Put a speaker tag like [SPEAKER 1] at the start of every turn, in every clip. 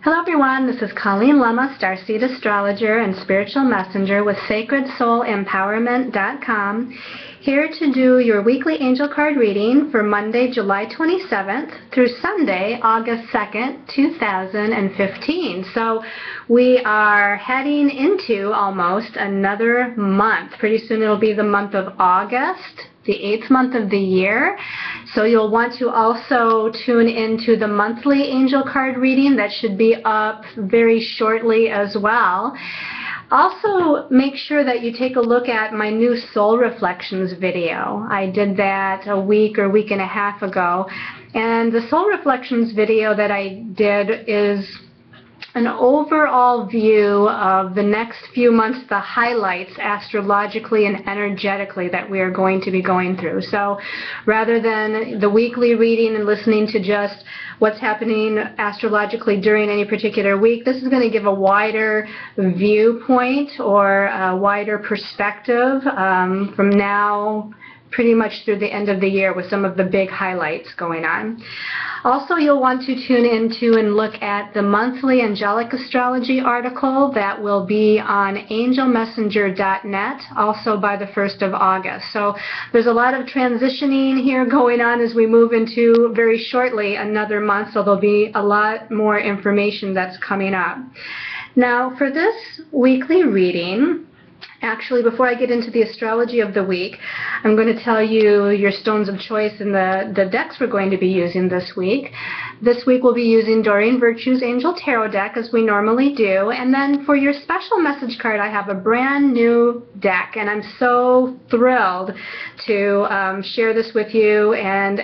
[SPEAKER 1] Hello everyone, this is Colleen Lema, Starseed Astrologer and Spiritual Messenger with SacredSoulEmpowerment.com, here to do your weekly angel card reading for Monday, July 27th through Sunday, August 2nd, 2015. So we are heading into almost another month. Pretty soon it'll be the month of August, the 8th month of the year. So you'll want to also tune into the monthly angel card reading that should be up very shortly as well. Also, make sure that you take a look at my new Soul Reflections video. I did that a week or week and a half ago. And the Soul Reflections video that I did is an overall view of the next few months, the highlights astrologically and energetically that we are going to be going through. So rather than the weekly reading and listening to just what's happening astrologically during any particular week, this is going to give a wider viewpoint or a wider perspective from now pretty much through the end of the year with some of the big highlights going on. Also, you'll want to tune into and look at the monthly angelic astrology article that will be on angelmessenger.net, also by the 1st of August. So there's a lot of transitioning here going on as we move into very shortly another month, so there'll be a lot more information that's coming up. Now, for this weekly reading, actually, before I get into the astrology of the week, I'm going to tell you your stones of choice and the decks we're going to be using this week. This week we'll be using Doreen Virtue's Angel Tarot deck as we normally do. And then for your special message card, I have a brand new deck. And I'm so thrilled to share this with you and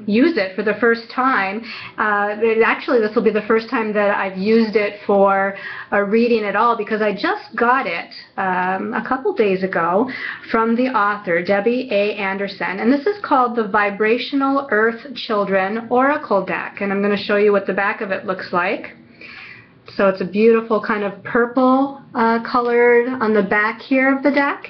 [SPEAKER 1] use it for the first time. Actually, this will be the first time that I've used it for a reading at all, because I just got it a couple days ago from the author, Debbie A. Anderson. And this is called the Vibrational Earth Children Oracle Deck. And I'm going to show you what the back of it looks like. So it's a beautiful kind of purple colored on the back here of the deck.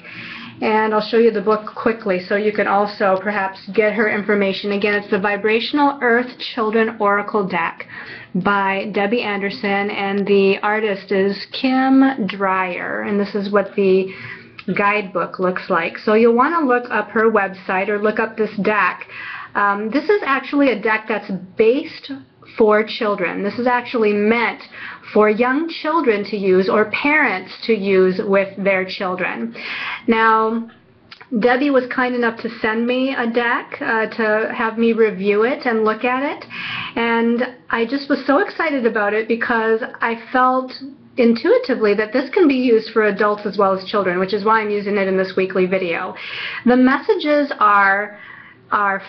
[SPEAKER 1] And I'll show you the book quickly so you can also perhaps get her information. Again, it's the Vibrational Earth Children Oracle Deck by Debbie Anderson, and the artist is Kim Dreyer, and this is what the guidebook looks like. So you'll want to look up her website or look up this deck. This is actually a deck that's based for children. This is actually meant for young children to use or parents to use with their children. Now, Debbie was kind enough to send me a deck to have me review it and look at it, and I just was so excited about it because I felt intuitively that this can be used for adults as well as children, which is why I'm using it in this weekly video. The messages are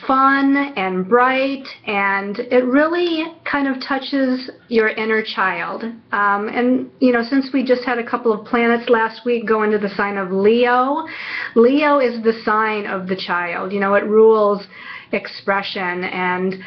[SPEAKER 1] fun and bright, and it really kind of touches your inner child. And you know, since we just had a couple of planets last week go into the sign of Leo, Leo is the sign of the child. You know, it rules expression and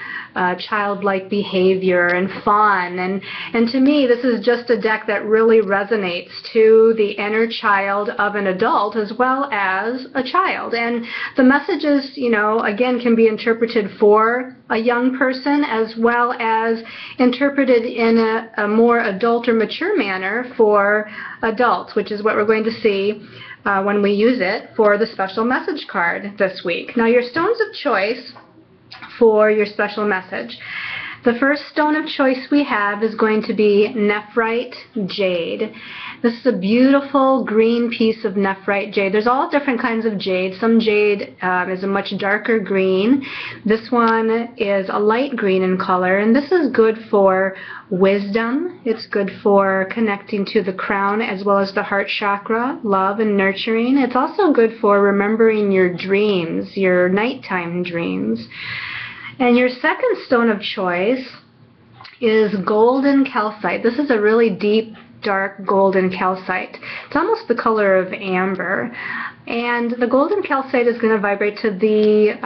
[SPEAKER 1] childlike behavior and fun, and to me this is just a deck that really resonates to the inner child of an adult as well as a child. And the messages, you know, again, can be interpreted for a young person as well as interpreted in a more adult or mature manner for adults, which is what we're going to see when we use it for the special message card this week. Now, your stones of choice for your special message. The first stone of choice we have is going to be Nephrite Jade. This is a beautiful green piece of Nephrite Jade. There's all different kinds of jade. Some jade is a much darker green. This one is a light green in color, and this is good for wisdom. It's good for connecting to the crown as well as the heart chakra, love and nurturing. It's also good for remembering your dreams, your nighttime dreams. And your second stone of choice is golden calcite. This is a really deep, dark golden calcite. It's almost the color of amber. And the golden calcite is going to vibrate to the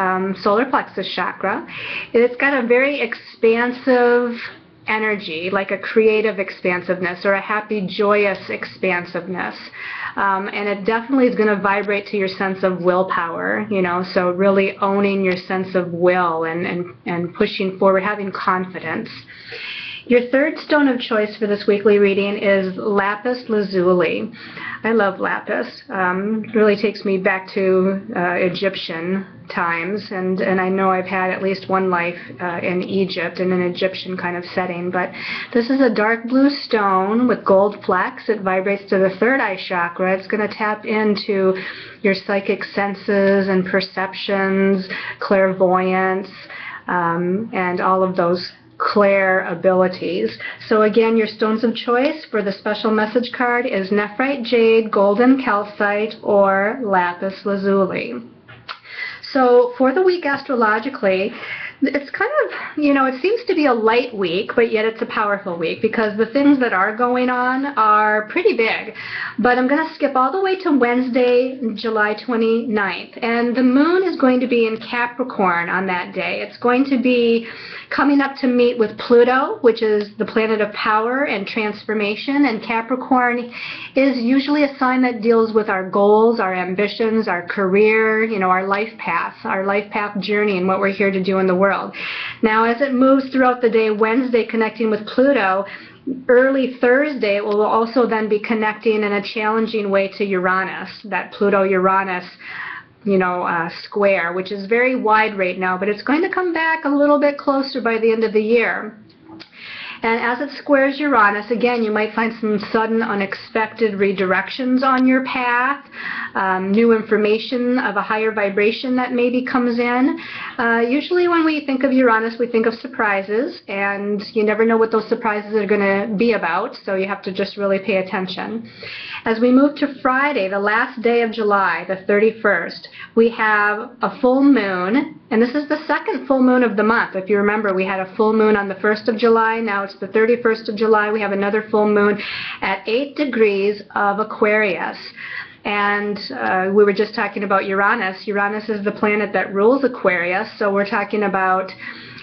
[SPEAKER 1] solar plexus chakra. It's got a very expansive energy, like a creative expansiveness or a happy, joyous expansiveness. And it definitely is going to vibrate to your sense of willpower, you know, so really owning your sense of will and pushing forward, having confidence. Your third stone of choice for this weekly reading is lapis lazuli. I love lapis. It really takes me back to Egyptian times, and I know I've had at least one life in Egypt in an Egyptian kind of setting. But this is a dark blue stone with gold flecks. It vibrates to the third eye chakra. It's going to tap into your psychic senses and perceptions, clairvoyance, and all of those clair abilities. So again, your stones of choice for the special message card is nephrite jade, golden calcite, or lapis lazuli. So for the week astrologically, it's kind of, it seems to be a light week, but yet it's a powerful week because the things that are going on are pretty big. But I'm going to skip all the way to Wednesday, July 29th. And the moon is going to be in Capricorn on that day. It's going to be coming up to meet with Pluto, which is the planet of power and transformation. And Capricorn is usually a sign that deals with our goals, our ambitions, our career, our life path journey, and what we're here to do in the world. Now, as it moves throughout the day, Wednesday connecting with Pluto, early Thursday it will also then be connecting in a challenging way to Uranus, that Pluto-Uranus square, which is very wide right now, but it's going to come back a little bit closer by the end of the year. And as it squares Uranus, again, you might find some sudden unexpected redirections on your path, new information of a higher vibration that maybe comes in. Usually when we think of Uranus, we think of surprises, and you never know what those surprises are going to be about, so you have to just really pay attention. As we move to Friday, the last day of July, the 31st, we have a full moon, and this is the second full moon of the month. If you remember, we had a full moon on the 1st of July, now it's the 31st of July, we have another full moon at 8 degrees of Aquarius. And we were just talking about Uranus. Uranus is the planet that rules Aquarius, so we're talking about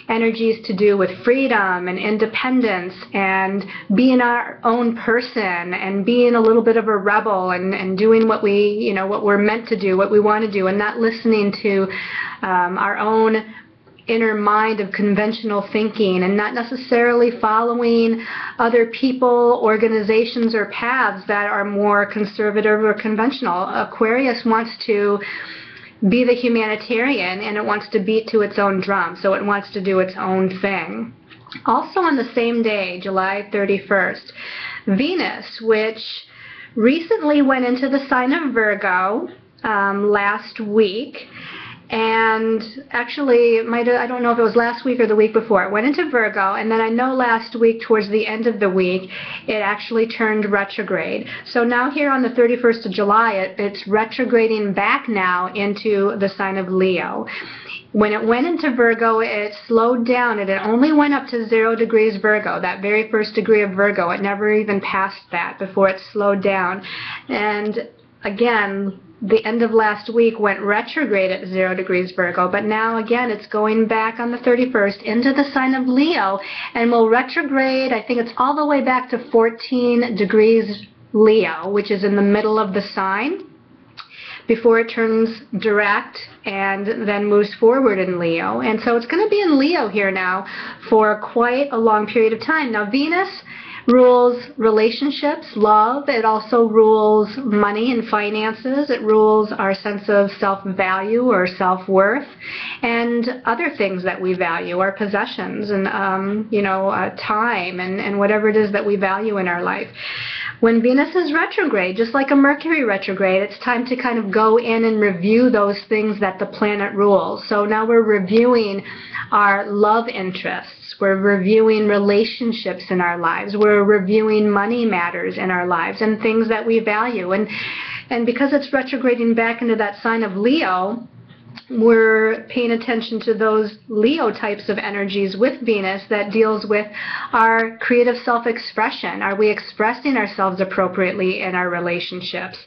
[SPEAKER 1] energies to do with freedom and independence and being our own person and being a little bit of a rebel and doing what what we're meant to do, what we want to do, and not listening to our own inner mind of conventional thinking and not necessarily following other people, organizations, or paths that are more conservative or conventional. Aquarius wants to be the humanitarian, and it wants to beat to its own drum, so it wants to do its own thing. Also on the same day, July 31st, Venus, which recently went into the sign of Virgo last week, and actually, I don't know if it was last week or the week before, it went into Virgo, and then I know last week, towards the end of the week, it actually turned retrograde. So now here on the 31st of July, it's retrograding back now into the sign of Leo. When it went into Virgo, it slowed down, and it only went up to 0 degrees Virgo, that very first degree of Virgo. It never even passed that before it slowed down. And again, the end of last week went retrograde at 0 degrees Virgo, but now again it's going back on the 31st into the sign of Leo, and will retrograde, I think it's all the way back to 14 degrees Leo, which is in the middle of the sign, before it turns direct and then moves forward in Leo. And so it's going to be in Leo here now for quite a long period of time. Now, Venus rules relationships, love. It also rules money and finances. It rules our sense of self-value or self-worth and other things that we value, our possessions and, time and whatever it is that we value in our life. When Venus is retrograde, just like a Mercury retrograde, it's time to kind of go in and review those things that the planet rules. So now we're reviewing our love interests. We're reviewing relationships in our lives. We're reviewing money matters in our lives and things that we value. And because it's retrograding back into that sign of Leo, we're paying attention to those Leo types of energies with Venus that deals with our creative self-expression. Are we expressing ourselves appropriately in our relationships?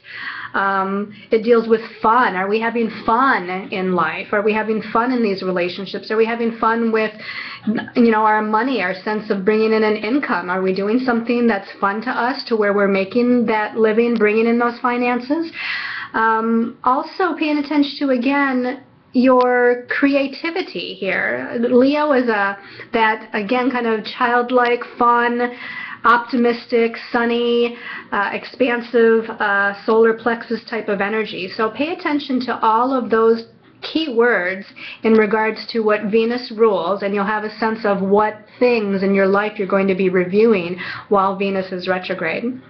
[SPEAKER 1] It deals with fun. Are we having fun in life? Are we having fun in these relationships? Are we having fun with, our money, our sense of bringing in an income? Are we doing something that's fun to us to where we're making that living, bringing in those finances? Also paying attention to, again, your creativity here. Leo is that, again, kind of childlike, fun, optimistic, sunny, expansive solar plexus type of energy. So pay attention to all of those key words in regards to what Venus rules, and you'll have a sense of what things in your life you're going to be reviewing while Venus is retrograde.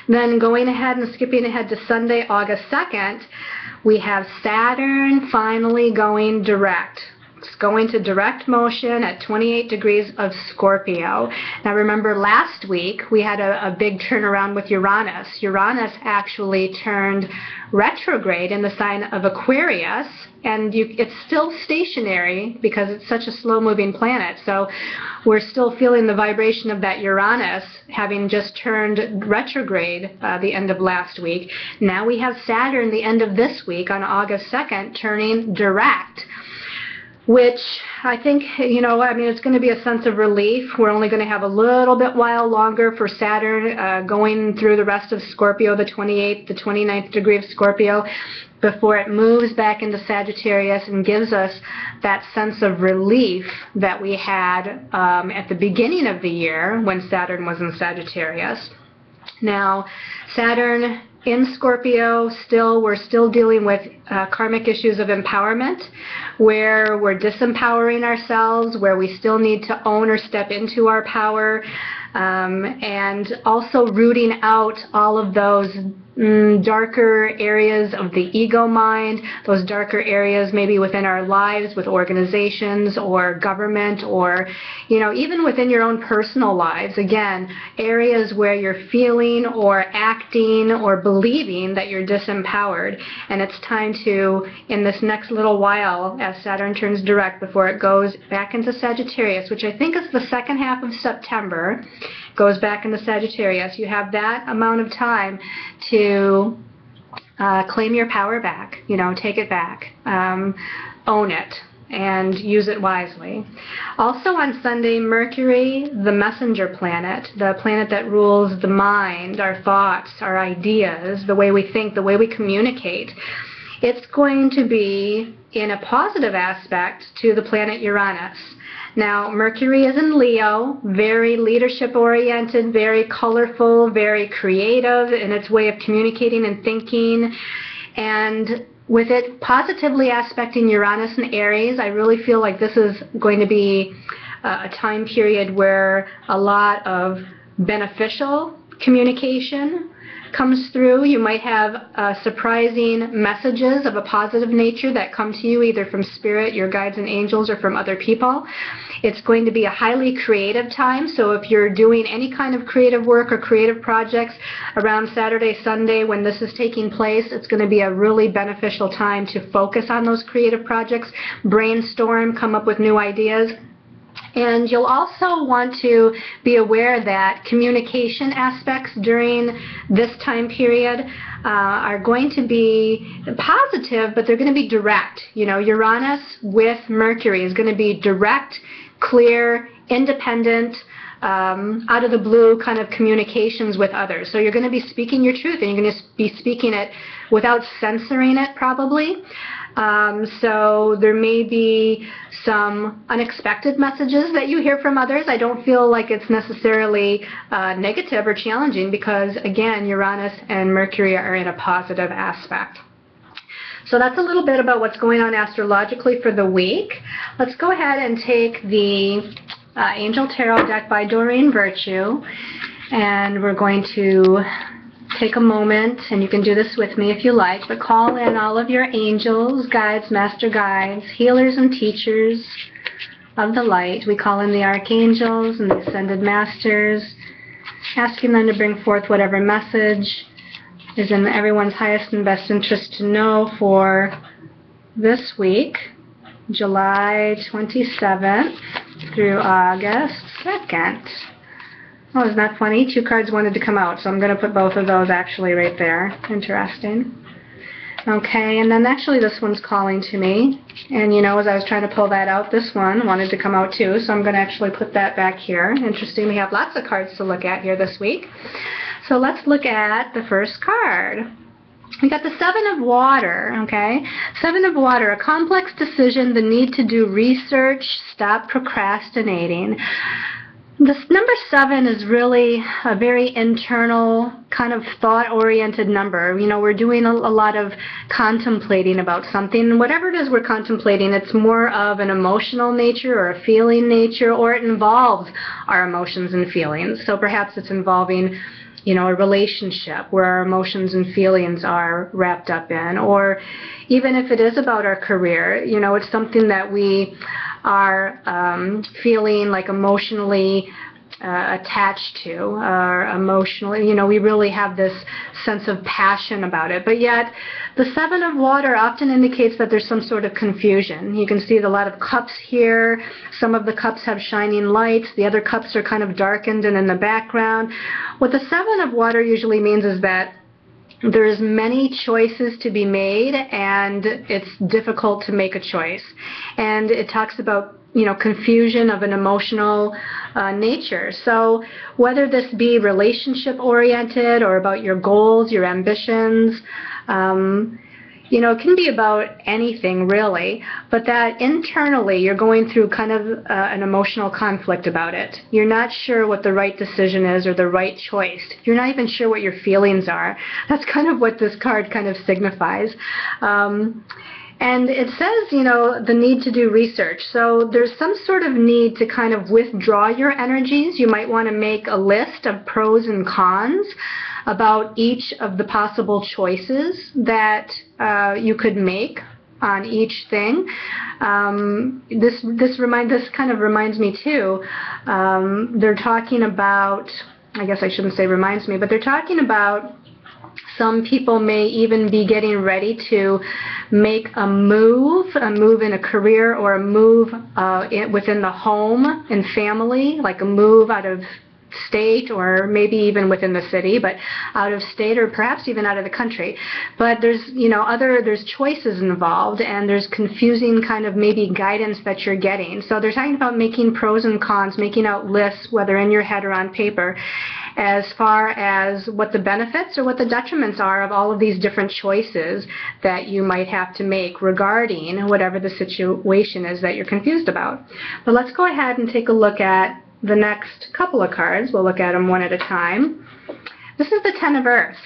[SPEAKER 1] Then going ahead and skipping ahead to Sunday, August 2nd, we have Saturn finally going direct. It's going to direct motion at 28 degrees of Scorpio. Now remember, last week we had a big turnaround with Uranus. Uranus actually turned retrograde in the sign of Aquarius, and it's still stationary because it's such a slow-moving planet. So we're still feeling the vibration of that Uranus having just turned retrograde the end of last week. Now we have Saturn the end of this week on August 2nd turning direct, which I think, it's going to be a sense of relief. We're only going to have a little bit while longer for Saturn going through the rest of Scorpio, the 28th, the 29th degree of Scorpio, before it moves back into Sagittarius and gives us that sense of relief that we had at the beginning of the year when Saturn was in Sagittarius. Now, Saturn in Scorpio, we're still dealing with karmic issues of empowerment, where we're disempowering ourselves, where we still need to own or step into our power, and also rooting out all of those darker areas of the ego mind, those darker areas maybe within our lives with organizations or government, or even within your own personal lives. Again, areas where you're feeling or acting or believing that you're disempowered, and it's time to, in this next little while as Saturn turns direct before it goes back into Sagittarius, which I think is the second half of September, goes back into Sagittarius, you have that amount of time to claim your power back, take it back, own it, and use it wisely. Also on Sunday, Mercury, the messenger planet, the planet that rules the mind, our thoughts, our ideas, the way we think, the way we communicate, it's going to be in a positive aspect to the planet Uranus. Now, Mercury is in Leo, very leadership-oriented, very colorful, very creative in its way of communicating and thinking. And with it positively aspecting Uranus and Aries, I really feel like this is going to be a time period where a lot of beneficial communication comes through. You might have surprising messages of a positive nature that come to you either from spirit, your guides and angels, or from other people. It's going to be a highly creative time, so if you're doing any kind of creative work or creative projects around Saturday, Sunday when this is taking place, it's going to be a really beneficial time to focus on those creative projects, brainstorm, come up with new ideas. And you'll also want to be aware that communication aspects during this time period are going to be positive, but they're going to be direct. Uranus with Mercury is going to be direct, clear, independent, out of the blue kind of communications with others. So you're going to be speaking your truth, and you're going to be speaking it without censoring it, probably. So there may be some unexpected messages that you hear from others. I don't feel like it's necessarily negative or challenging because, again, Uranus and Mercury are in a positive aspect. So that's a little bit about what's going on astrologically for the week. Let's go ahead and take the Angel Tarot deck by Doreen Virtue, and we're going to take a moment, and you can do this with me if you like, but call in all of your angels, guides, master guides, healers, and teachers of the light. We call in the archangels and the ascended masters, asking them to bring forth whatever message is in everyone's highest and best interest to know for this week, July 27th through August 2nd. Oh, isn't that funny? Two cards wanted to come out, so I'm going to put both of those actually right there. Interesting. Okay, and then actually this one's calling to me. And as I was trying to pull that out, this one wanted to come out too, so I'm going to actually put that back here. Interesting, we have lots of cards to look at here this week. So let's look at the first card. We got the Seven of Water, okay? Seven of Water, a complex decision, the need to do research, stop procrastinating. This number 7 is really a very internal, kind of thought-oriented number. You know, we're doing a lot of contemplating about something. Whatever it is we're contemplating, it's more of an emotional nature or a feeling nature, or it involves our emotions and feelings. So perhaps it's involving, you know, a relationship where our emotions and feelings are wrapped up in, or even if it is about our career, you know, it's something that we are feeling like emotionally attached to, or emotionally, you know, we really have this sense of passion about it. But yet, the Seven of Water often indicates that there's some sort of confusion. You can see a lot of cups here. Some of the cups have shining lights. The other cups are kind of darkened and in the background. What the Seven of Water usually means is that there's many choices to be made, and it's difficult to make a choice. And it talks about, you know, confusion of an emotional nature. So whether this be relationship oriented or about your goals, your ambitions, you know, it can be about anything really, but that internally you're going through kind of an emotional conflict about it. You're not sure what the right decision is or the right choice. You're not even sure what your feelings are. That's kind of what this card kind of signifies. And it says, you know, the need to do research. So there's some sort of need to kind of withdraw your energies. You might want to make a list of pros and cons about each of the possible choices that you could make on each thing. This kind of reminds me too. They're talking about, I guess I shouldn't say reminds me, but they're talking about some people may even be getting ready to make a move in a career, or a move within the home and family, like a move out of state, or maybe even within the city, but out of state, or perhaps even out of the country. But there's, you know, there's choices involved, and there's confusing kind of maybe guidance that you're getting. So they're talking about making pros and cons, making out lists, whether in your head or on paper, as far as what the benefits or what the detriments are of all of these different choices that you might have to make regarding whatever the situation is that you're confused about. But let's go ahead and take a look at the next couple of cards. We'll look at them one at a time. This is the Ten of Earth.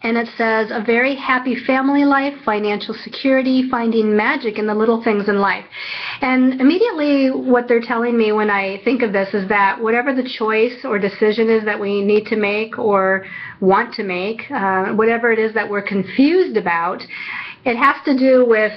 [SPEAKER 1] And it says, a very happy family life, financial security, finding magic in the little things in life. And immediately what they're telling me when I think of this is that whatever the choice or decision is that we need to make or want to make, whatever it is that we're confused about, it has to do with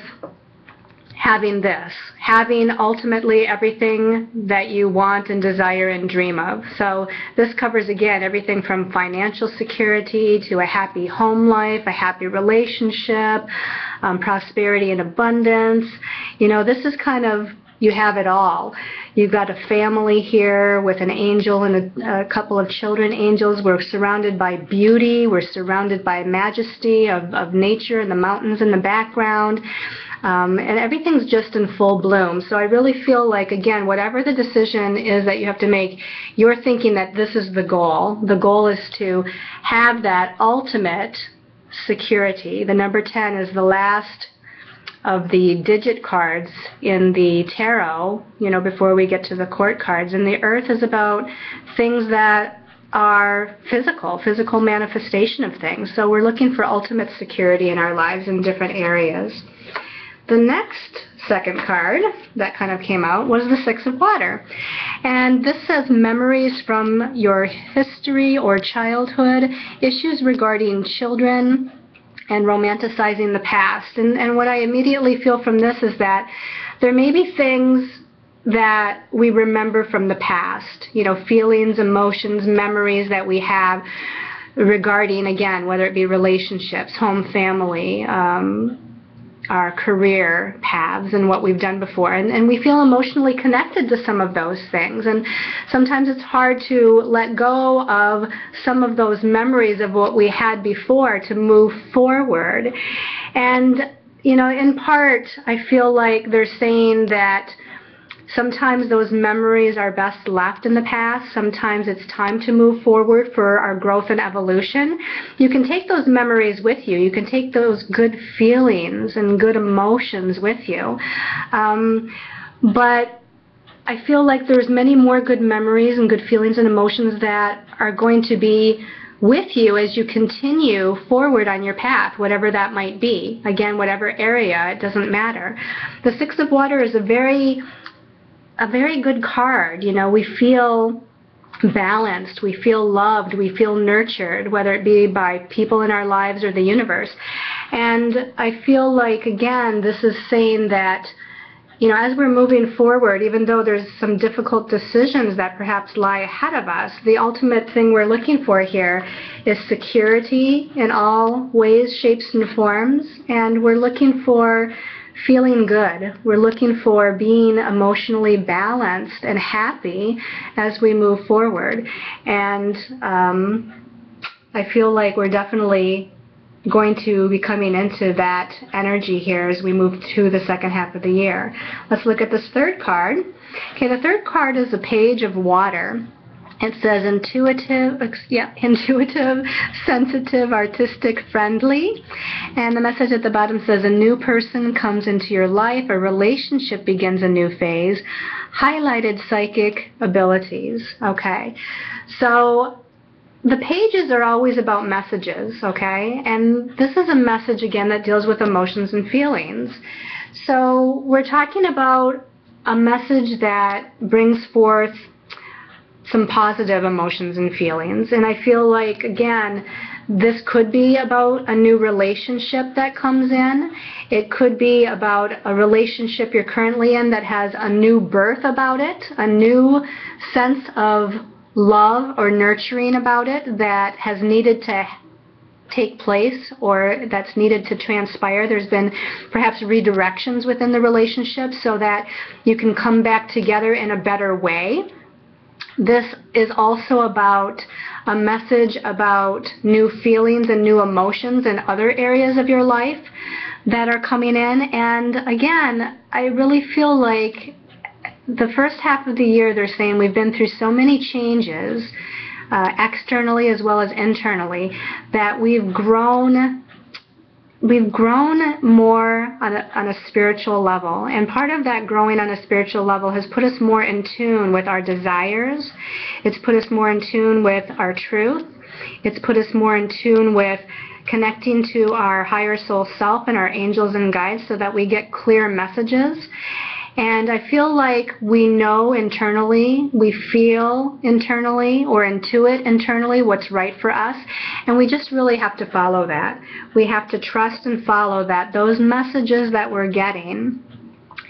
[SPEAKER 1] having ultimately everything that you want and desire and dream of. So this covers, again, everything from financial security to a happy home life, a happy relationship, prosperity and abundance. You know, this is kind of, you have it all. You've got a family here with an angel and a couple of children angels. We're surrounded by beauty. We're surrounded by majesty of nature and the mountains in the background. And everything's just in full bloom. So I really feel like, again, whatever the decision is that you have to make, you're thinking that this is the goal. The goal is to have that ultimate security. The number 10 is the last of the digit cards in the tarot, you know, before we get to the court cards. And the Earth is about things that are physical manifestation of things. So we're looking for ultimate security in our lives in different areas. The next second card that kind of came out was the Six of Water. And this says memories from your history or childhood, issues regarding children, and romanticizing the past. And what I immediately feel from this is that there may be things that we remember from the past, you know, feelings, emotions, memories that we have regarding, again, whether it be relationships, home, family, our career paths and what we've done before. And we feel emotionally connected to some of those things. And sometimes it's hard to let go of some of those memories of what we had before to move forward. And, you know, in part, I feel like they're saying that Sometimes those memories are best left in the past. Sometimes it's time to move forward for our growth and evolution. You can take those memories with you. You can take those good feelings and good emotions with you. But I feel like there's many more good memories and good feelings and emotions that are going to be with you as you continue forward on your path, whatever that might be. Again, whatever area, it doesn't matter. The Six of Water is a very good card. You know, we feel balanced, we feel loved, we feel nurtured, whether it be by people in our lives or the universe. And I feel like, again, this is saying that, you know, as we're moving forward, even though there's some difficult decisions that perhaps lie ahead of us, the ultimate thing we're looking for here is security in all ways, shapes, and forms. And we're looking for feeling good. We're looking for being emotionally balanced and happy as we move forward. And I feel like we're definitely going to be coming into that energy here as we move to the second half of the year. Let's look at this third card. Okay, the third card is a Page of Water. It says intuitive, sensitive, artistic, friendly. And the message at the bottom says a new person comes into your life, a relationship begins a new phase, highlighted psychic abilities. Okay, so the pages are always about messages, okay? And this is a message, again, that deals with emotions and feelings. So we're talking about a message that brings forth some positive emotions and feelings. And I feel like, again, this could be about a new relationship that comes in. It could be about a relationship you're currently in that has a new birth about it, a new sense of love or nurturing about it that has needed to take place or that's needed to transpire. There's been perhaps redirections within the relationship so that you can come back together in a better way. This is also about a message about new feelings and new emotions in other areas of your life that are coming in. And again, I really feel like the first half of the year, they're saying we've been through so many changes, externally as well as internally, that we've grown more on a spiritual level. And part of that growing on a spiritual level has put us more in tune with our desires. It's put us more in tune with our truth. It's put us more in tune with connecting to our higher soul self and our angels and guides so that we get clear messages. And I feel like we know internally, we feel internally or intuit internally what's right for us, and we just really have to follow that. We have to trust and follow that those messages that we're getting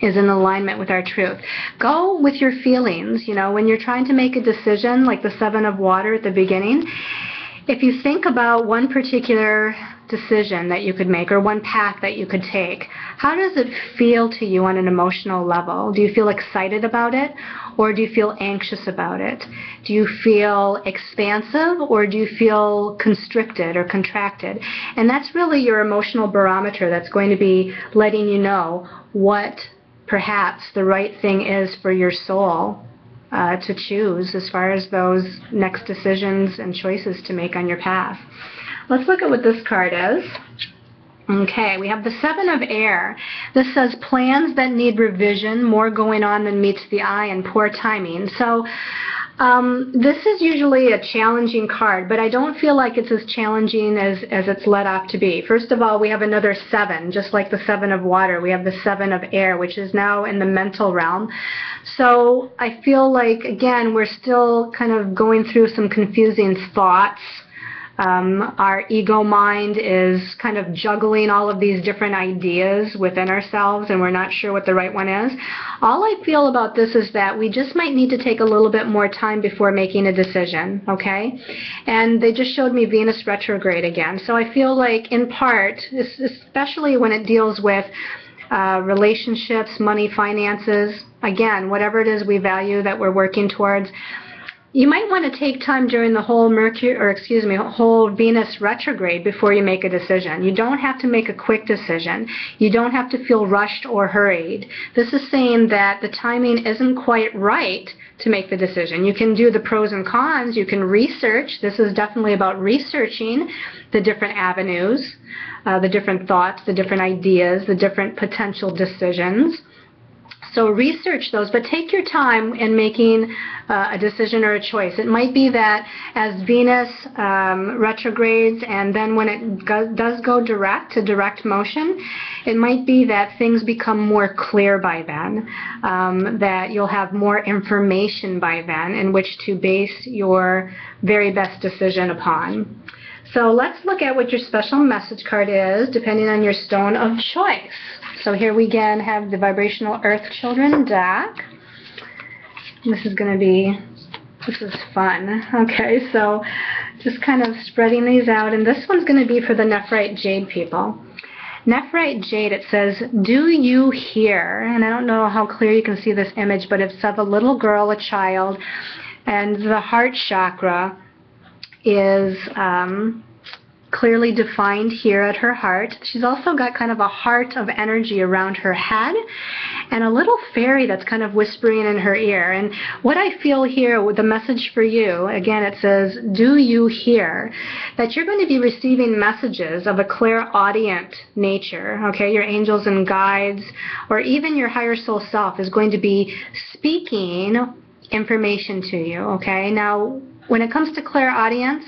[SPEAKER 1] is in alignment with our truth. Go with your feelings. You know, when you're trying to make a decision, like the Seven of Water at the beginning, if you think about one particular decision that you could make or one path that you could take, how does it feel to you on an emotional level? Do you feel excited about it, or do you feel anxious about it? Do you feel expansive, or do you feel constricted or contracted? And that's really your emotional barometer that's going to be letting you know what perhaps the right thing is for your soul to choose as far as those next decisions and choices to make on your path. Let's look at what this card is. Okay, we have the Seven of Air. This says plans that need revision, more going on than meets the eye, and poor timing. So this is usually a challenging card, but I don't feel like it's as challenging as it's led off to be. First of all, we have another seven, just like the Seven of Water. We have the Seven of Air, which is now in the mental realm. So I feel like, again, we're still kind of going through some confusing thoughts. Our ego mind is kind of juggling all of these different ideas within ourselves, and we're not sure what the right one is. All I feel about this is that we just might need to take a little bit more time before making a decision, okay? And they just showed me Venus retrograde again. So I feel like, in part, especially when it deals with relationships, money, finances, again, whatever it is we value that we're working towards, You might want to take time during the whole whole Venus retrograde before you make a decision. You don't have to make a quick decision. You don't have to feel rushed or hurried. This is saying that the timing isn't quite right to make the decision. You can do the pros and cons. You can research. This is definitely about researching the different avenues, the different thoughts, the different ideas, the different potential decisions. So research those, but take your time in making a decision or a choice. It might be that as Venus retrogrades, and then when it does go direct to direct motion, it might be that things become more clear by then, that you'll have more information by then in which to base your very best decision upon. So let's look at what your special message card is, depending on your stone of choice. So here we again have the Vibrational Earth Children deck. This is fun. Okay, so just kind of spreading these out, and this one's going to be for the Nephrite Jade people. Nephrite Jade, it says, do you hear? And I don't know how clear you can see this image, but it's of a little girl, a child, and the heart chakra is clearly defined here at her heart. She's also got kind of a heart of energy around her head and a little fairy that's kind of whispering in her ear. And what I feel here with the message for you, again, it says, do you hear? That you're going to be receiving messages of a clairaudient nature, okay? Your angels and guides, or even your higher soul self is going to be speaking information to you, okay? Now, when it comes to clairaudience,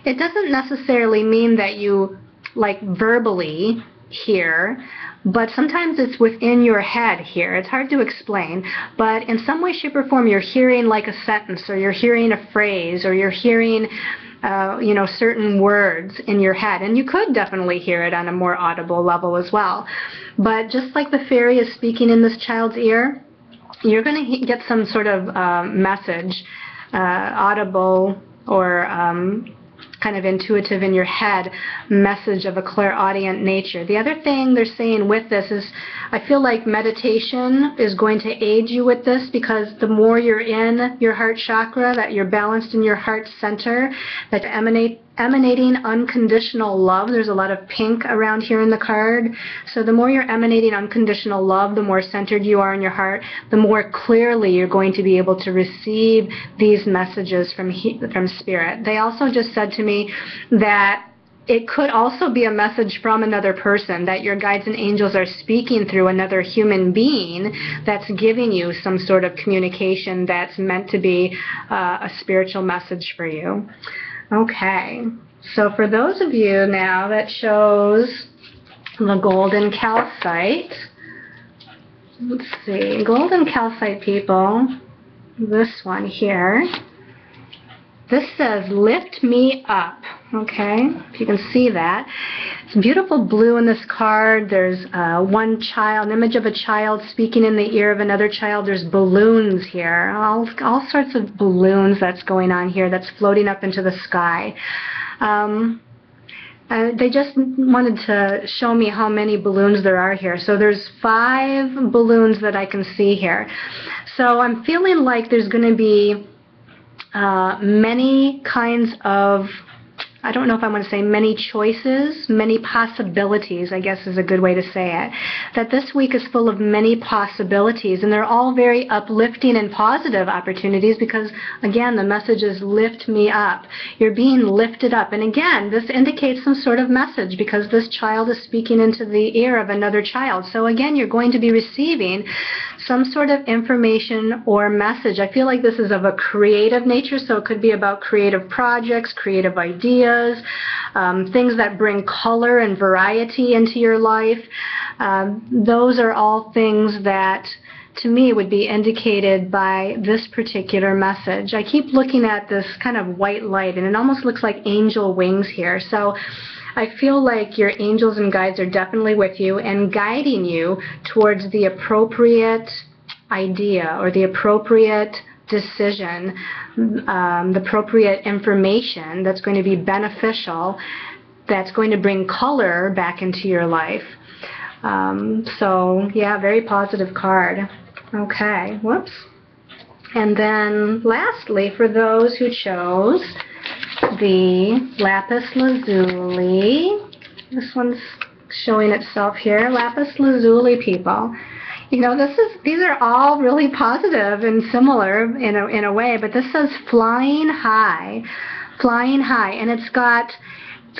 [SPEAKER 1] it doesn't necessarily mean that you like verbally hear, but sometimes it's within your head here. It's hard to explain, but in some way, shape, or form, you're hearing like a sentence, or you're hearing a phrase, or you're hearing certain words in your head, and you could definitely hear it on a more audible level as well. But just like the fairy is speaking in this child's ear, you're going to get some sort of message, audible or kind of intuitive in your head message of a clairaudient nature. The other thing they're saying with this is I feel like meditation is going to aid you with this, because the more you're in your heart chakra, that you're balanced in your heart center, that's emanating unconditional love. There's a lot of pink around here in the card. So the more you're emanating unconditional love, the more centered you are in your heart, the more clearly you're going to be able to receive these messages from Spirit. They also just said to me that it could also be a message from another person, that your guides and angels are speaking through another human being that's giving you some sort of communication that's meant to be a spiritual message for you. Okay, so for those of you now that chose the golden calcite, let's see, golden calcite people, this one here, this says, lift me up, okay, if you can see that. It's beautiful blue in this card. There's one child, an image of a child speaking in the ear of another child. There's balloons here, all sorts of balloons that's going on here, that's floating up into the sky. They just wanted to show me how many balloons there are here. So there's 5 balloons that I can see here. So I'm feeling like there's going to be many kinds of, I don't know if I want to say many choices, many possibilities, I guess is a good way to say it. That this week is full of many possibilities, and they're all very uplifting and positive opportunities, because, again, the message is lift me up. You're being lifted up. And again, this indicates some sort of message, because this child is speaking into the ear of another child. So again, you're going to be receiving some sort of information or message. I feel like this is of a creative nature, so it could be about creative projects, creative ideas, things that bring color and variety into your life. Those are all things that, to me, would be indicated by this particular message. I keep looking at this kind of white light, and it almost looks like angel wings here. So I feel like your angels and guides are definitely with you and guiding you towards the appropriate idea or the appropriate decision, the appropriate information that's going to be beneficial, that's going to bring color back into your life. So, yeah, very positive card. Okay, whoops. And then lastly, for those who chose the lapis lazuli, this one's showing itself here, lapis lazuli people. You know, these are all really positive and similar in a way, but this says flying high, and it's got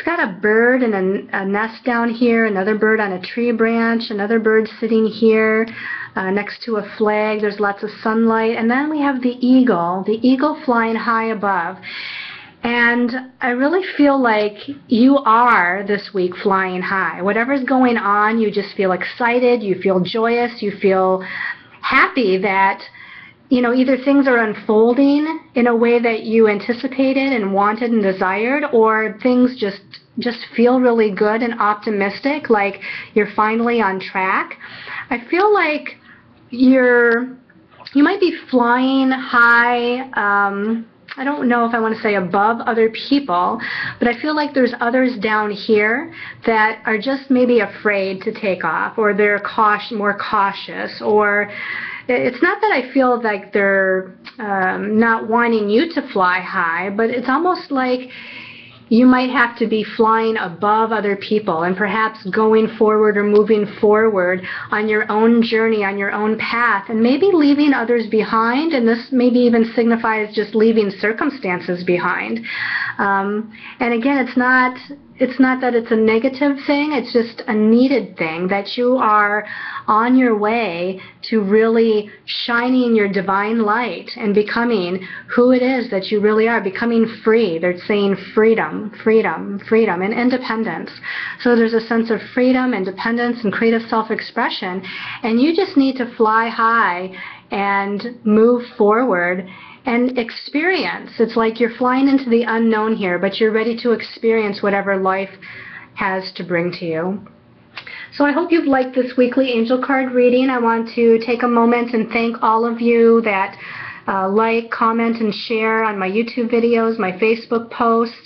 [SPEAKER 1] a bird and a nest down here, another bird on a tree branch, another bird sitting here next to a flag. There's lots of sunlight, and then we have the eagle flying high above. And I really feel like you are this week flying high. Whatever's going on, you just feel excited, you feel joyous, you feel happy that, you know, either things are unfolding in a way that you anticipated and wanted and desired, or things just feel really good and optimistic, like you're finally on track. I feel like you might be flying high, I don't know if I want to say above other people, but I feel like there's others down here that are just maybe afraid to take off, or they're more cautious, or it's not that I feel like they're not wanting you to fly high, but it's almost like you might have to be flying above other people and perhaps going forward or moving forward on your own journey, on your own path, and maybe leaving others behind, and this maybe even signifies just leaving circumstances behind. And again, it's not that it's a negative thing, it's just a needed thing, that you are on your way to really shining your divine light and becoming who it is that you really are, becoming free. They're saying freedom, freedom, freedom, and independence. So there's a sense of freedom, independence, and creative self-expression, and you just need to fly high and move forward and experience. It's like you're flying into the unknown here, but you're ready to experience whatever life has to bring to you. So I hope you've liked this weekly angel card reading. I want to take a moment and thank all of you that like, comment, and share on my YouTube videos, my Facebook posts,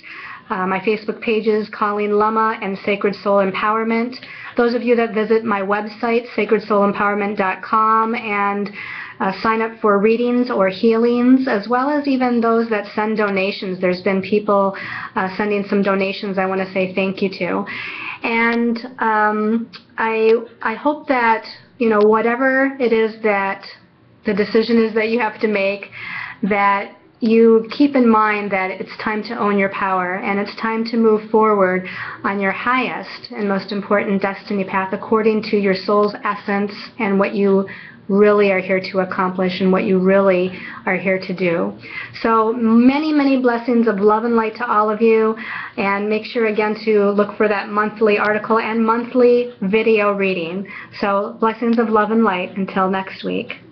[SPEAKER 1] my Facebook pages, Colleen Lama and Sacred Soul Empowerment. Those of you that visit my website, sacredsoulempowerment.com, and sign up for readings or healings, as well as even those that send donations. There's been people sending some donations I want to say thank you to. And I hope that, you know, whatever it is that the decision is that you have to make, that you keep in mind that it's time to own your power, and it's time to move forward on your highest and most important destiny path according to your soul's essence and what you really are here to accomplish and what you really are here to do. So many, many blessings of love and light to all of you, and make sure again to look for that monthly article and monthly video reading. So blessings of love and light until next week.